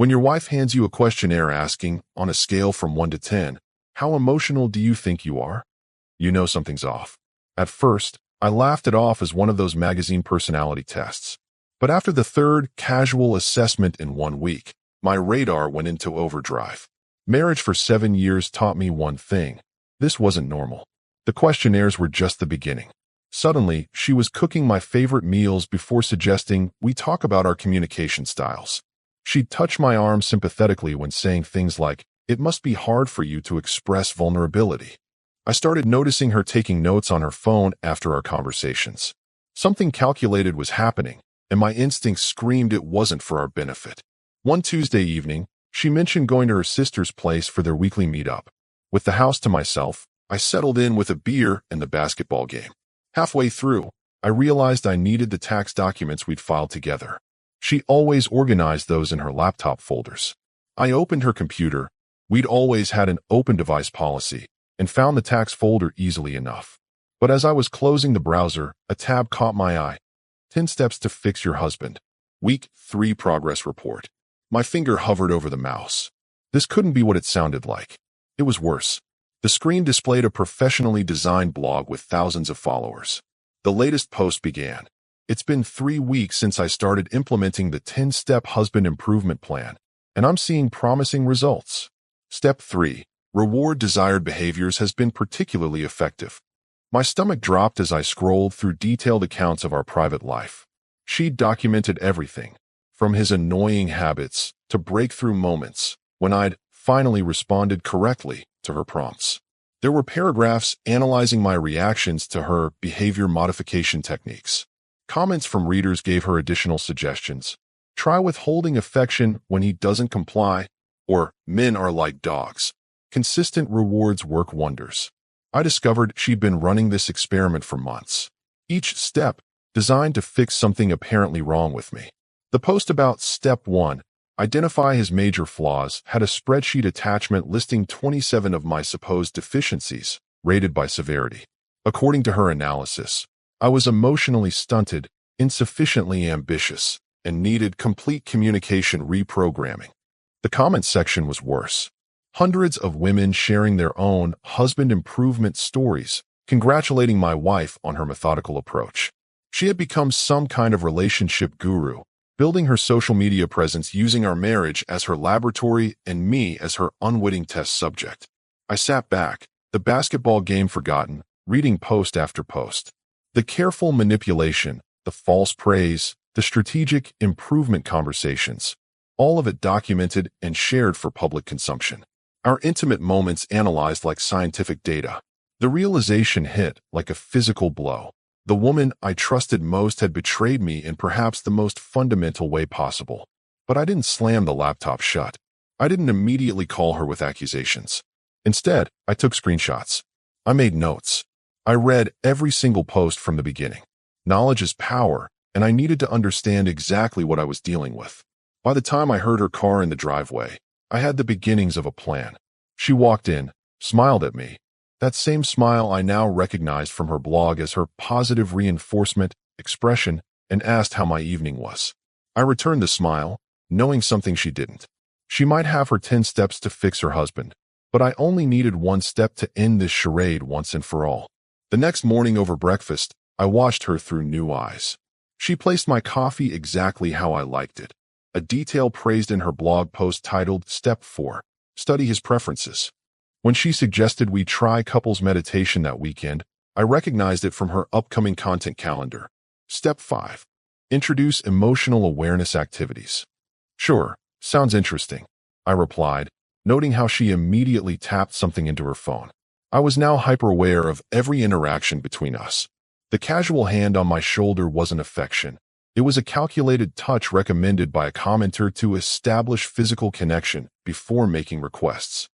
When your wife hands you a questionnaire asking, on a scale from 1 to 10, how emotional do you think you are? You know something's off. At first, I laughed it off as one of those magazine personality tests. But after the third casual assessment in 1 week, my radar went into overdrive. Marriage for 7 years taught me one thing. This wasn't normal. The questionnaires were just the beginning. Suddenly, she was cooking my favorite meals before suggesting we talk about our communication styles. She'd touch my arm sympathetically when saying things like, "It must be hard for you to express vulnerability." I started noticing her taking notes on her phone after our conversations. Something calculated was happening, and my instincts screamed it wasn't for our benefit. One Tuesday evening, she mentioned going to her sister's place for their weekly meetup. With the house to myself, I settled in with a beer and the basketball game. Halfway through, I realized I needed the tax documents we'd filed together. She always organized those in her laptop folders. I opened her computer. We'd always had an open device policy, and found the tax folder easily enough. But as I was closing the browser, a tab caught my eye. 10 steps to fix your husband. Week 3 progress report. My finger hovered over the mouse. This couldn't be what it sounded like. It was worse. The screen displayed a professionally designed blog with thousands of followers. The latest post began. It's been 3 weeks since I started implementing the 10-step husband improvement plan, and I'm seeing promising results. Step 3. Reward desired behaviors has been particularly effective. My stomach dropped as I scrolled through detailed accounts of our private life. She'd documented everything, from his annoying habits to breakthrough moments when I'd finally responded correctly to her prompts. There were paragraphs analyzing my reactions to her behavior modification techniques. Comments from readers gave her additional suggestions. Try withholding affection when he doesn't comply, or men are like dogs. Consistent rewards work wonders. I discovered she'd been running this experiment for months. Each step designed to fix something apparently wrong with me. The post about Step 1, identify his major flaws, had a spreadsheet attachment listing 27 of my supposed deficiencies, rated by severity. According to her analysis, I was emotionally stunted, insufficiently ambitious, and needed complete communication reprogramming. The comments section was worse. Hundreds of women sharing their own husband improvement stories, congratulating my wife on her methodical approach. She had become some kind of relationship guru, building her social media presence using our marriage as her laboratory and me as her unwitting test subject. I sat back, the basketball game forgotten, reading post after post. The careful manipulation, the false praise, the strategic improvement conversations, all of it documented and shared for public consumption. Our intimate moments analyzed like scientific data. The realization hit like a physical blow. The woman I trusted most had betrayed me in perhaps the most fundamental way possible. But I didn't slam the laptop shut. I didn't immediately call her with accusations. Instead, I took screenshots. I made notes. I read every single post from the beginning. Knowledge is power, and I needed to understand exactly what I was dealing with. By the time I heard her car in the driveway, I had the beginnings of a plan. She walked in, smiled at me. That same smile I now recognized from her blog as her positive reinforcement, expression, and asked how my evening was. I returned the smile, knowing something she didn't. She might have her 10 steps to fix her husband, but I only needed 1 step to end this charade once and for all. The next morning over breakfast, I watched her through new eyes. She placed my coffee exactly how I liked it. A detail praised in her blog post titled Step 4, Study His Preferences. When she suggested we try couples meditation that weekend, I recognized it from her upcoming content calendar. Step 5, Introduce emotional awareness activities. Sure, sounds interesting, I replied, noting how she immediately tapped something into her phone. I was now hyper-aware of every interaction between us. The casual hand on my shoulder wasn't affection. It was a calculated touch recommended by a commenter to establish physical connection before making requests.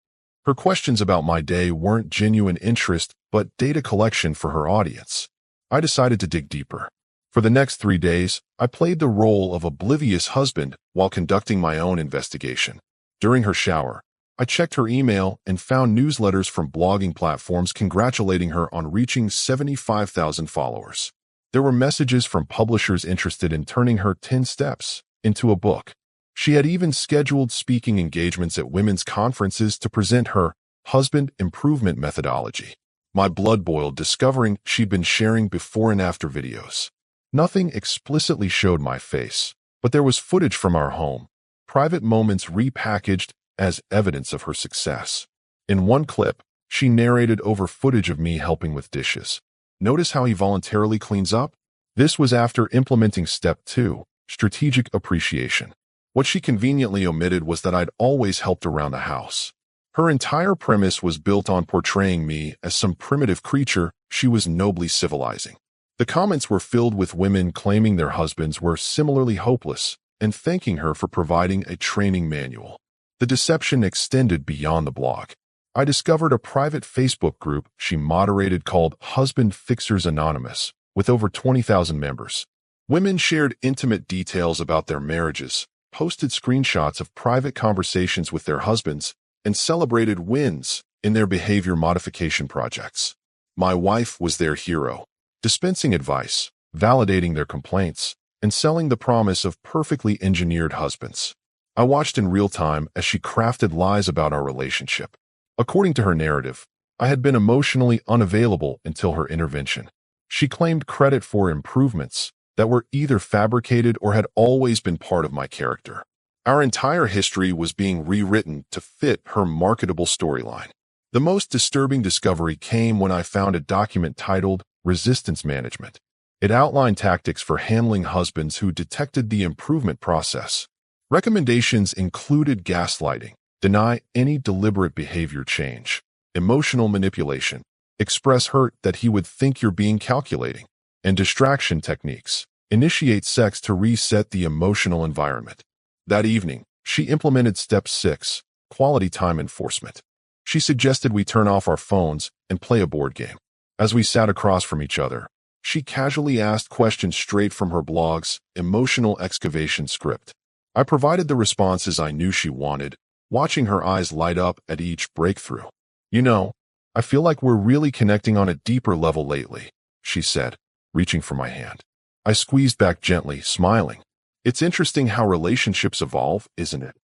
Her questions about my day weren't genuine interest, but data collection for her audience. I decided to dig deeper. For the next 3 days, I played the role of oblivious husband while conducting my own investigation. During her shower, I checked her email and found newsletters from blogging platforms congratulating her on reaching 75,000 followers. There were messages from publishers interested in turning her 10 steps into a book. She had even scheduled speaking engagements at women's conferences to present her husband improvement methodology. My blood boiled discovering she'd been sharing before and after videos. Nothing explicitly showed my face, but there was footage from our home, private moments repackaged as evidence of her success. In one clip, she narrated over footage of me helping with dishes. Notice how he voluntarily cleans up? This was after implementing step 2, strategic appreciation. What she conveniently omitted was that I'd always helped around the house. Her entire premise was built on portraying me as some primitive creature she was nobly civilizing. The comments were filled with women claiming their husbands were similarly hopeless and thanking her for providing a training manual. The deception extended beyond the blog. I discovered a private Facebook group she moderated called Husband Fixers Anonymous, with over 20,000 members. Women shared intimate details about their marriages, posted screenshots of private conversations with their husbands, and celebrated wins in their behavior modification projects. My wife was their hero, dispensing advice, validating their complaints, and selling the promise of perfectly engineered husbands. I watched in real time as she crafted lies about our relationship. According to her narrative, I had been emotionally unavailable until her intervention. She claimed credit for improvements that were either fabricated or had always been part of my character. Our entire history was being rewritten to fit her marketable storyline. The most disturbing discovery came when I found a document titled Resistance Management. It outlined tactics for handling husbands who detected the improvement process. Recommendations included gaslighting, deny any deliberate behavior change, emotional manipulation, express hurt that he would think you're being calculating, and distraction techniques, initiate sex to reset the emotional environment. That evening, she implemented step 6, quality time enforcement. She suggested we turn off our phones and play a board game. As we sat across from each other, she casually asked questions straight from her blog's emotional excavation script. I provided the responses I knew she wanted, watching her eyes light up at each breakthrough. "You know, I feel like we're really connecting on a deeper level lately," she said, reaching for my hand. I squeezed back gently, smiling. "It's interesting how relationships evolve, isn't it?"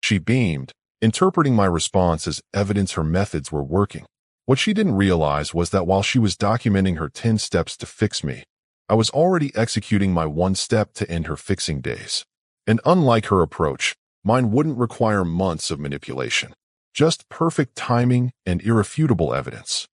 She beamed, interpreting my response as evidence her methods were working. What she didn't realize was that while she was documenting her 10 steps to fix me, I was already executing my 1 step to end her fixing days. And unlike her approach, mine wouldn't require months of manipulation, just perfect timing and irrefutable evidence.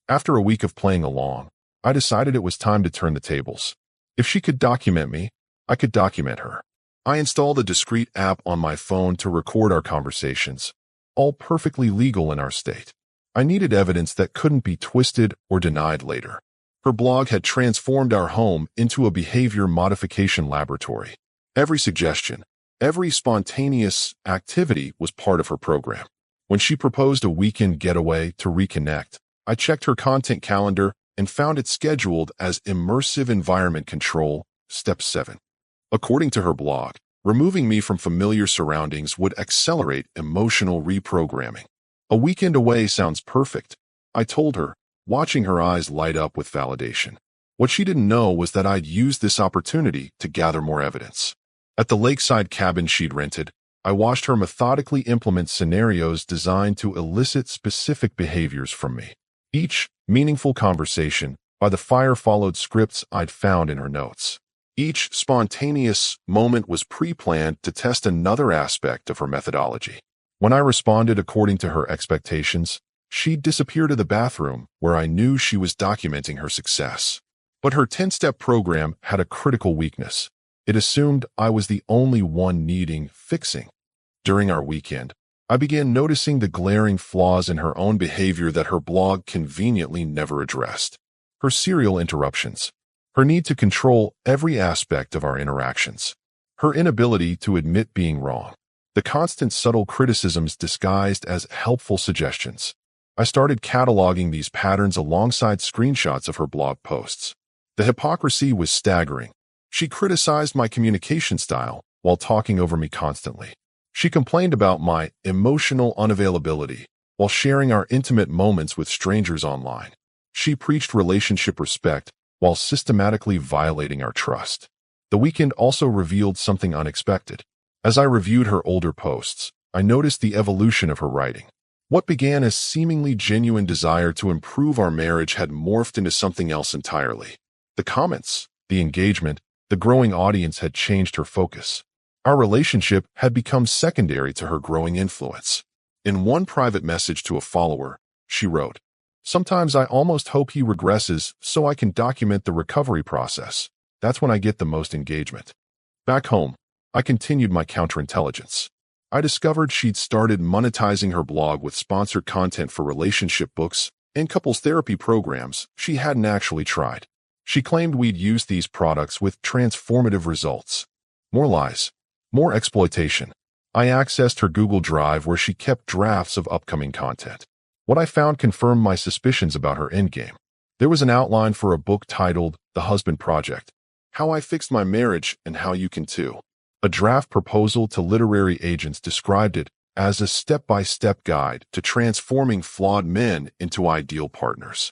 After a week of playing along, I decided it was time to turn the tables. If she could document me, I could document her. I installed a discreet app on my phone to record our conversations, all perfectly legal in our state. I needed evidence that couldn't be twisted or denied later. Her blog had transformed our home into a behavior modification laboratory. Every suggestion, every spontaneous activity was part of her program. When she proposed a weekend getaway to reconnect, I checked her content calendar and found it scheduled as immersive environment control, step 7. According to her blog, removing me from familiar surroundings would accelerate emotional reprogramming. "A weekend away sounds perfect," I told her, watching her eyes light up with validation. What she didn't know was that I'd used this opportunity to gather more evidence. At the lakeside cabin she'd rented, I watched her methodically implement scenarios designed to elicit specific behaviors from me. Each meaningful conversation by the fire followed scripts I'd found in her notes. Each spontaneous moment was pre-planned to test another aspect of her methodology. When I responded according to her expectations, she'd disappear to the bathroom where I knew she was documenting her success. But her 10-step program had a critical weakness. It assumed I was the only one needing fixing. During our weekend, I began noticing the glaring flaws in her own behavior that her blog conveniently never addressed. Her serial interruptions, her need to control every aspect of our interactions, her inability to admit being wrong, the constant subtle criticisms disguised as helpful suggestions. I started cataloging these patterns alongside screenshots of her blog posts. The hypocrisy was staggering. She criticized my communication style while talking over me constantly. She complained about my emotional unavailability while sharing our intimate moments with strangers online. She preached relationship respect while systematically violating our trust. The weekend also revealed something unexpected. As I reviewed her older posts, I noticed the evolution of her writing. What began as seemingly genuine desire to improve our marriage had morphed into something else entirely. The comments, the engagement, the growing audience had changed her focus. Our relationship had become secondary to her growing influence. In one private message to a follower, she wrote, "Sometimes I almost hope he regresses so I can document the recovery process. That's when I get the most engagement." Back home, I continued my counterintelligence. I discovered she'd started monetizing her blog with sponsored content for relationship books and couples therapy programs she hadn't actually tried. She claimed we'd used these products with transformative results. More lies. More exploitation. I accessed her Google Drive where she kept drafts of upcoming content. What I found confirmed my suspicions about her endgame. There was an outline for a book titled The Husband Project: How I Fixed My Marriage and How You Can Too. A draft proposal to literary agents described it as a step-by-step guide to transforming flawed men into ideal partners.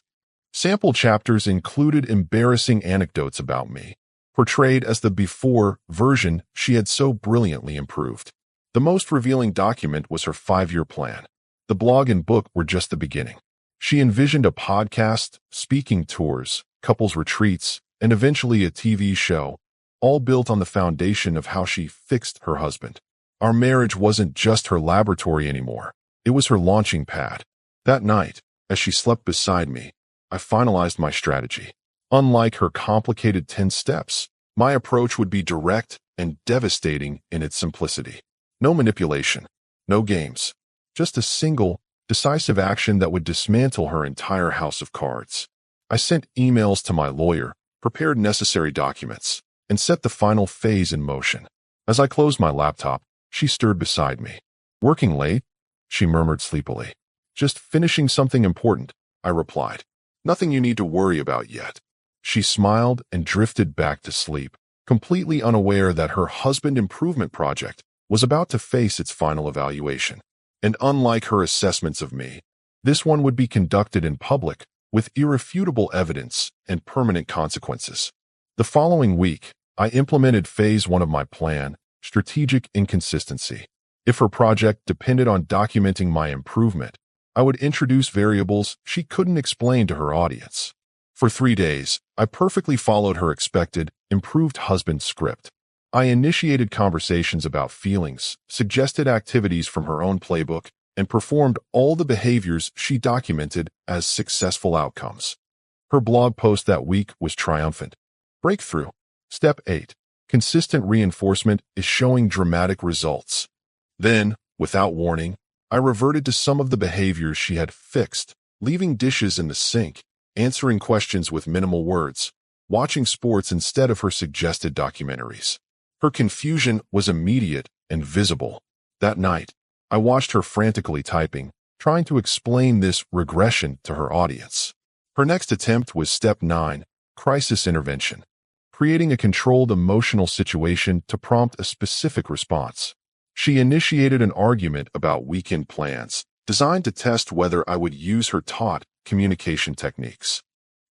Sample chapters included embarrassing anecdotes about me, portrayed as the before version she had so brilliantly improved. The most revealing document was her 5-year plan. The blog and book were just the beginning. She envisioned a podcast, speaking tours, couples retreats, and eventually a TV show, all built on the foundation of how she fixed her husband. Our marriage wasn't just her laboratory anymore. It was her launching pad. That night, as she slept beside me, I finalized my strategy. Unlike her complicated 10 steps, my approach would be direct and devastating in its simplicity. No manipulation, no games, just a single, decisive action that would dismantle her entire house of cards. I sent emails to my lawyer, prepared necessary documents, and set the final phase in motion. As I closed my laptop, she stirred beside me. "Working late?" she murmured sleepily. "Just finishing something important," I replied. "Nothing you need to worry about yet." She smiled and drifted back to sleep, completely unaware that her husband improvement project was about to face its final evaluation. And unlike her assessments of me, this one would be conducted in public with irrefutable evidence and permanent consequences. The following week, I implemented phase 1 of my plan, strategic inconsistency. If her project depended on documenting my improvement, I would introduce variables she couldn't explain to her audience. For 3 days, I perfectly followed her expected, improved husband script. I initiated conversations about feelings, suggested activities from her own playbook, and performed all the behaviors she documented as successful outcomes. Her blog post that week was triumphant. Breakthrough. Step 8. Consistent reinforcement is showing dramatic results. Then, without warning, I reverted to some of the behaviors she had fixed, leaving dishes in the sink, answering questions with minimal words, watching sports instead of her suggested documentaries. Her confusion was immediate and visible. That night, I watched her frantically typing, trying to explain this regression to her audience. Her next attempt was Step 9, crisis intervention, creating a controlled emotional situation to prompt a specific response. She initiated an argument about weekend plans, designed to test whether I would use her taught communication techniques.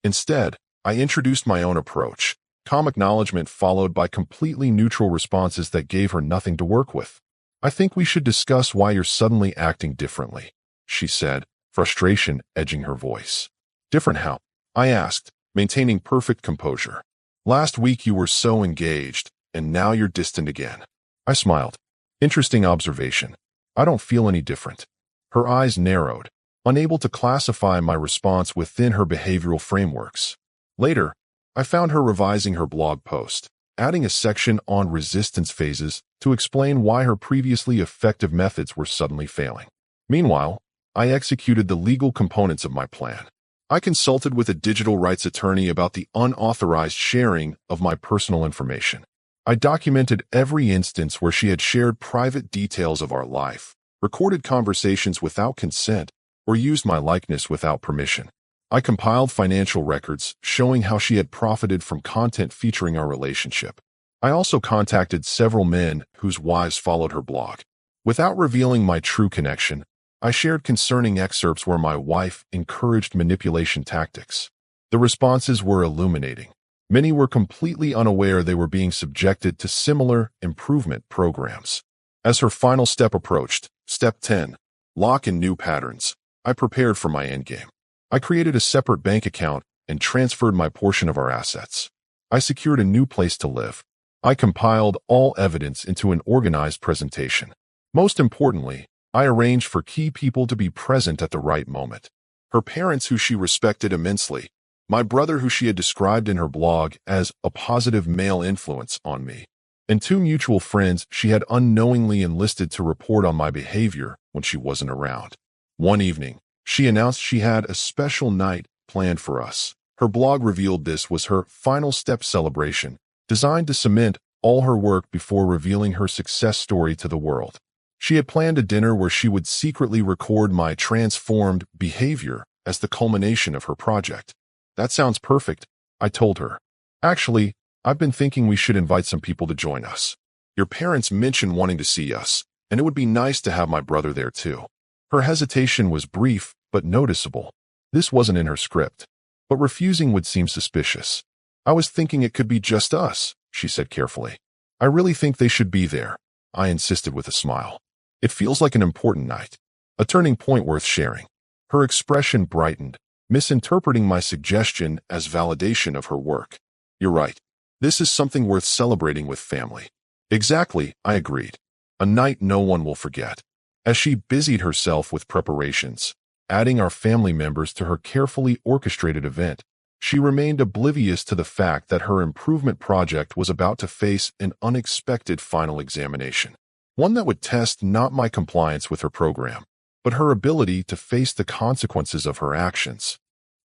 Instead, I introduced my own approach, calm acknowledgement followed by completely neutral responses that gave her nothing to work with. "I think we should discuss why you're suddenly acting differently," she said, frustration edging her voice. "Different how?" I asked, maintaining perfect composure. "Last week you were so engaged, and now you're distant again." I smiled. "Interesting observation. I don't feel any different." Her eyes narrowed, unable to classify my response within her behavioral frameworks. Later, I found her revising her blog post, adding a section on resistance phases to explain why her previously effective methods were suddenly failing. Meanwhile, I executed the legal components of my plan. I consulted with a digital rights attorney about the unauthorized sharing of my personal information. I documented every instance where she had shared private details of our life, recorded conversations without consent, or used my likeness without permission. I compiled financial records showing how she had profited from content featuring our relationship. I also contacted several men whose wives followed her blog. Without revealing my true connection, I shared concerning excerpts where my wife encouraged manipulation tactics. The responses were illuminating. Many were completely unaware they were being subjected to similar improvement programs. As her final step approached, step 10, lock in new patterns, I prepared for my endgame. I created a separate bank account and transferred my portion of our assets. I secured a new place to live. I compiled all evidence into an organized presentation. Most importantly, I arranged for key people to be present at the right moment. Her parents, who she respected immensely, my brother, who she had described in her blog as a positive male influence on me, and two mutual friends she had unknowingly enlisted to report on my behavior when she wasn't around. One evening, she announced she had a special night planned for us. Her blog revealed this was her final step celebration, designed to cement all her work before revealing her success story to the world. She had planned a dinner where she would secretly record my transformed behavior as the culmination of her project. That sounds perfect, I told her. Actually, I've been thinking we should invite some people to join us. Your parents mentioned wanting to see us, and it would be nice to have my brother there too. Her hesitation was brief but noticeable. This wasn't in her script, but refusing would seem suspicious. I was thinking it could be just us, she said carefully. I really think they should be there, I insisted with a smile. It feels like an important night, a turning point worth sharing. Her expression brightened, misinterpreting my suggestion as validation of her work. You're right. This is something worth celebrating with family. Exactly, I agreed. A night no one will forget. As she busied herself with preparations, adding our family members to her carefully orchestrated event, she remained oblivious to the fact that her improvement project was about to face an unexpected final examination. One that would test not my compliance with her program, but her ability to face the consequences of her actions.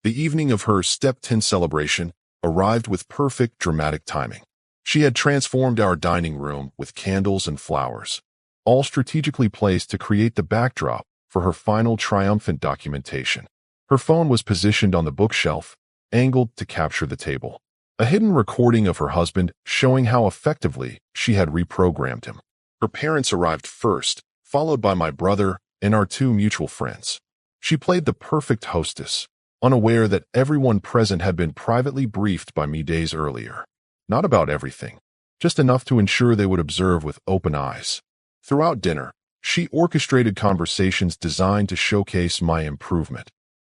The evening of her Step 10 celebration arrived with perfect dramatic timing. She had transformed our dining room with candles and flowers, all strategically placed to create the backdrop for her final triumphant documentation. Her phone was positioned on the bookshelf, angled to capture the table. A hidden recording of her husband showing how effectively she had reprogrammed him. Her parents arrived first, followed by my brother and our two mutual friends. She played the perfect hostess, unaware that everyone present had been privately briefed by me days earlier. Not about everything, just enough to ensure they would observe with open eyes. Throughout dinner, she orchestrated conversations designed to showcase my improvement.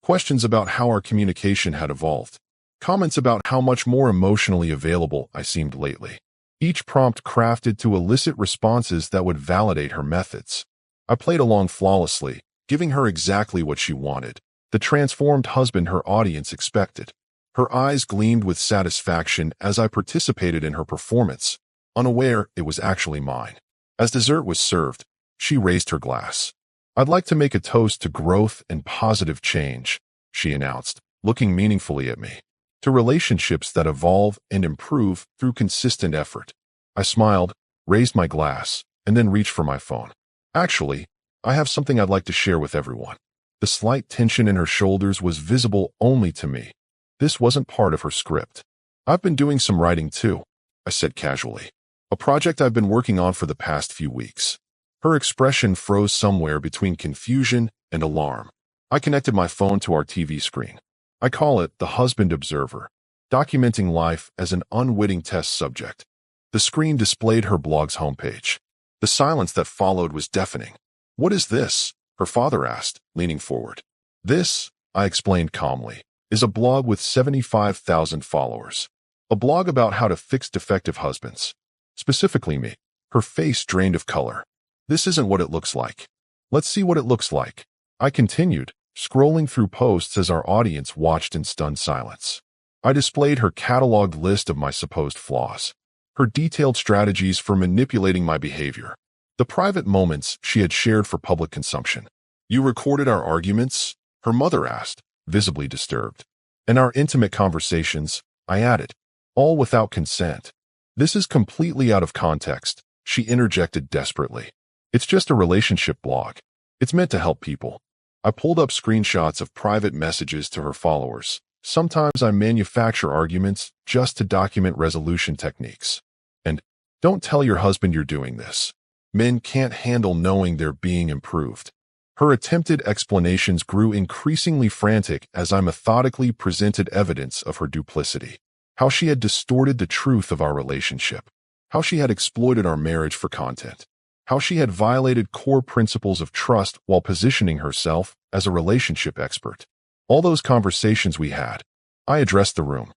Questions about how our communication had evolved. Comments about how much more emotionally available I seemed lately. Each prompt crafted to elicit responses that would validate her methods. I played along flawlessly, giving her exactly what she wanted, the transformed husband her audience expected. Her eyes gleamed with satisfaction as I participated in her performance, unaware it was actually mine. As dessert was served, she raised her glass. I'd like to make a toast to growth and positive change, she announced, looking meaningfully at me. To relationships that evolve and improve through consistent effort. I smiled, raised my glass, and then reached for my phone. Actually, I have something I'd like to share with everyone. The slight tension in her shoulders was visible only to me. This wasn't part of her script. I've been doing some writing too, I said casually. A project I've been working on for the past few weeks. Her expression froze somewhere between confusion and alarm. I connected my phone to our TV screen. I call it the husband observer, documenting life as an unwitting test subject. The screen displayed her blog's homepage. The silence that followed was deafening. What is this? Her father asked, leaning forward. This, I explained calmly, is a blog with 75,000 followers. A blog about how to fix defective husbands. Specifically me. Her face drained of color. This isn't what it looks like. Let's see what it looks like. I continued, scrolling through posts as our audience watched in stunned silence. I displayed her cataloged list of my supposed flaws, her detailed strategies for manipulating my behavior, the private moments she had shared for public consumption. You recorded our arguments? Her mother asked, visibly disturbed. And our intimate conversations, I added, all without consent. This is completely out of context, she interjected desperately. It's just a relationship blog. It's meant to help people. I pulled up screenshots of private messages to her followers. Sometimes I manufacture arguments just to document resolution techniques. And don't tell your husband you're doing this. Men can't handle knowing they're being improved. Her attempted explanations grew increasingly frantic as I methodically presented evidence of her duplicity. How she had distorted the truth of our relationship. How she had exploited our marriage for content. how she had violated core principles of trust while positioning herself as a relationship expert. All those conversations we had, I addressed the room.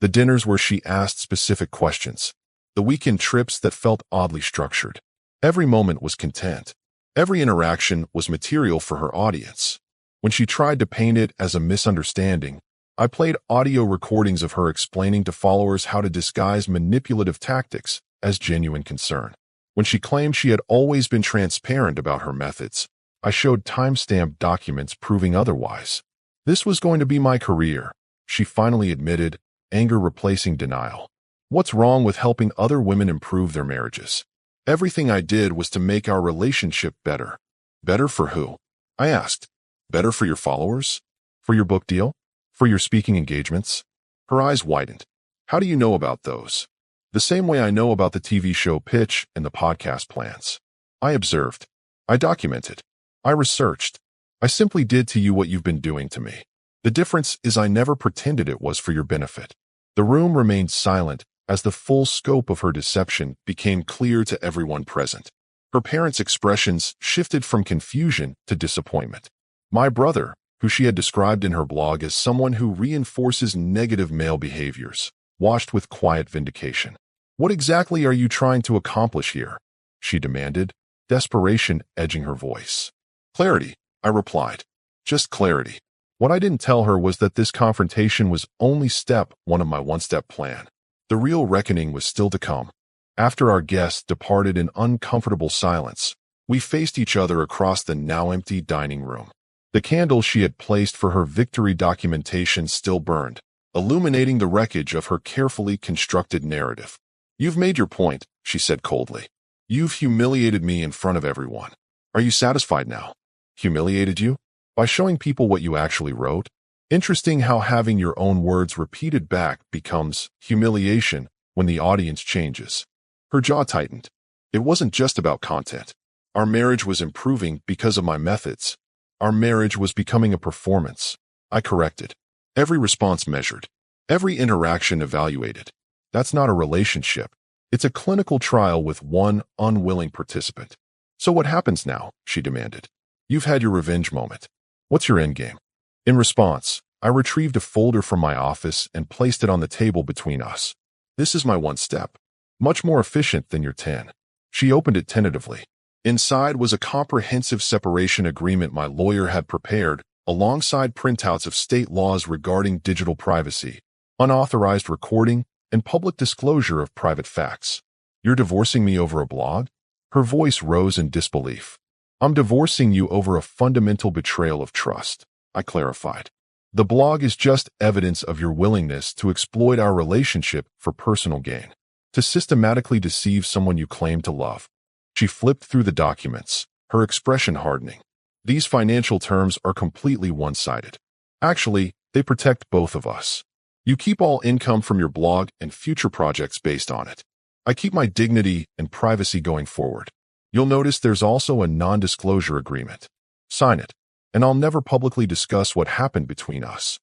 The dinners where she asked specific questions. The weekend trips that felt oddly structured. Every moment was content. Every interaction was material for her audience. When she tried to paint it as a misunderstanding, I played audio recordings of her explaining to followers how to disguise manipulative tactics as genuine concern. When she claimed she had always been transparent about her methods, I showed time-stamped documents proving otherwise. This was going to be my career, she finally admitted, anger replacing denial. What's wrong with helping other women improve their marriages? Everything I did was to make our relationship better. Better for who? I asked. Better for your followers? For your book deal? For your speaking engagements? Her eyes widened. How do you know about those? The same way I know about the TV show pitch and the podcast plans. I observed. I documented. I researched. I simply did to you what you've been doing to me. The difference is I never pretended it was for your benefit. The room remained silent as the full scope of her deception became clear to everyone present. Her parents' expressions shifted from confusion to disappointment. My brother, who she had described in her blog as someone who reinforces negative male behaviors, watched with quiet vindication. What exactly are you trying to accomplish here? She demanded, desperation edging her voice. Clarity, I replied. Just clarity. What I didn't tell her was that this confrontation was only step one of my one-step plan. The real reckoning was still to come. After our guests departed in uncomfortable silence, we faced each other across the now empty dining room. The candle she had placed for her victory documentation still burned, illuminating the wreckage of her carefully constructed narrative. You've made your point, she said coldly. You've humiliated me in front of everyone. Are you satisfied now? Humiliated you? By showing people what you actually wrote? Interesting how having your own words repeated back becomes humiliation when the audience changes. Her jaw tightened. It wasn't just about content. Our marriage was improving because of my methods. Our marriage was becoming a performance. I corrected. Every response measured. Every interaction evaluated. That's not a relationship. It's a clinical trial with one unwilling participant. So what happens now? She demanded. You've had your revenge moment. What's your endgame? In response, I retrieved a folder from my office and placed it on the table between us. This is my one step. Much more efficient than your 10. She opened it tentatively. Inside was a comprehensive separation agreement my lawyer had prepared, alongside printouts of state laws regarding digital privacy, unauthorized recording, and public disclosure of private facts. You're divorcing me over a blog? Her voice rose in disbelief. I'm divorcing you over a fundamental betrayal of trust, I clarified. The blog is just evidence of your willingness to exploit our relationship for personal gain, to systematically deceive someone you claim to love. She flipped through the documents, her expression hardening. These financial terms are completely one-sided. Actually, they protect both of us. You keep all income from your blog and future projects based on it. I keep my dignity and privacy going forward. You'll notice there's also a non-disclosure agreement. Sign it, and I'll never publicly discuss what happened between us.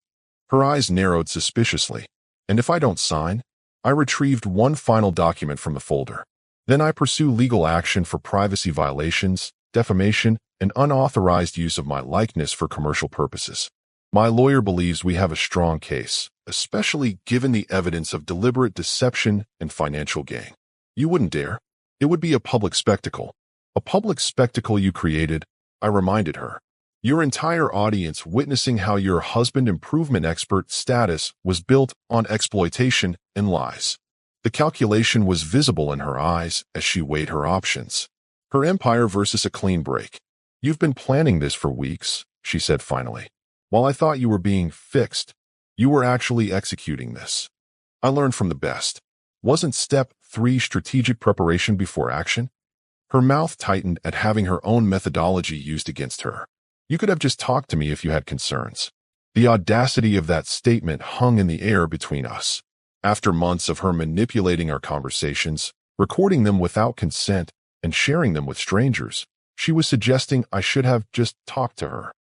Her eyes narrowed suspiciously, and if I don't sign, I retrieved one final document from the folder. Then I pursue legal action for privacy violations, defamation, and unauthorized use of my likeness for commercial purposes. My lawyer believes we have a strong case, especially given the evidence of deliberate deception and financial gain. You wouldn't dare. It would be a public spectacle. A public spectacle you created, I reminded her. Your entire audience witnessing how your husband improvement expert status was built on exploitation and lies. The calculation was visible in her eyes as she weighed her options. Her empire versus a clean break. You've been planning this for weeks, she said finally. While I thought you were being fixed, you were actually executing this. I learned from the best. Wasn't step 3 strategic preparation before action? Her mouth tightened at having her own methodology used against her. You could have just talked to me if you had concerns. The audacity of that statement hung in the air between us. After months of her manipulating our conversations, recording them without consent, and sharing them with strangers, she was suggesting I should have just talked to her.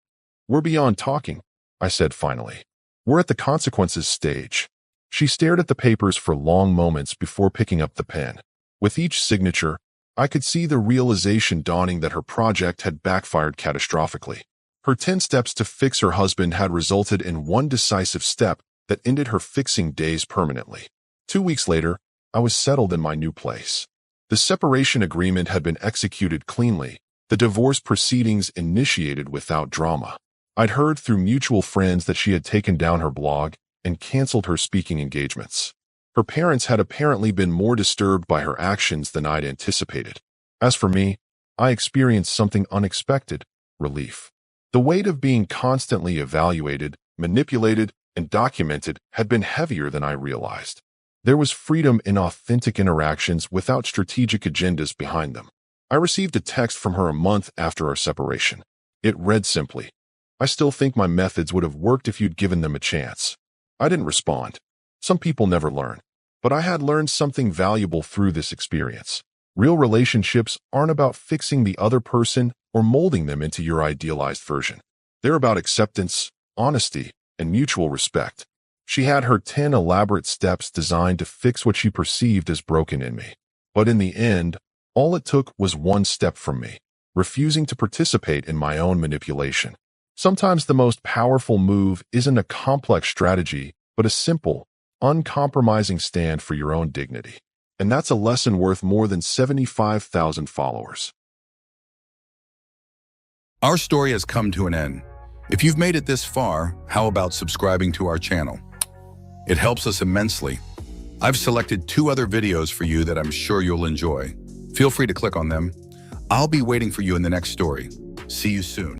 We're beyond talking, I said finally. We're at the consequences stage. She stared at the papers for long moments before picking up the pen. With each signature, I could see the realization dawning that her project had backfired catastrophically. Her 10 steps to fix her husband had resulted in one decisive step that ended her fixing days permanently. 2 weeks later, I was settled in my new place. The separation agreement had been executed cleanly, the divorce proceedings initiated without drama. I'd heard through mutual friends that she had taken down her blog and canceled her speaking engagements. Her parents had apparently been more disturbed by her actions than I'd anticipated. As for me, I experienced something unexpected: relief. The weight of being constantly evaluated, manipulated, and documented had been heavier than I realized. There was freedom in authentic interactions without strategic agendas behind them. I received a text from her a month after our separation. It read simply, "I still think my methods would have worked if you'd given them a chance." I didn't respond. Some people never learn. But I had learned something valuable through this experience. Real relationships aren't about fixing the other person or molding them into your idealized version. They're about acceptance, honesty, and mutual respect. She had her 10 elaborate steps designed to fix what she perceived as broken in me. But in the end, all it took was one step from me, refusing to participate in my own manipulation. Sometimes the most powerful move isn't a complex strategy, but a simple, uncompromising stand for your own dignity. And that's a lesson worth more than 75,000 followers. Our story has come to an end. If you've made it this far, how about subscribing to our channel? It helps us immensely. I've selected 2 other videos for you that I'm sure you'll enjoy. Feel free to click on them. I'll be waiting for you in the next story. See you soon.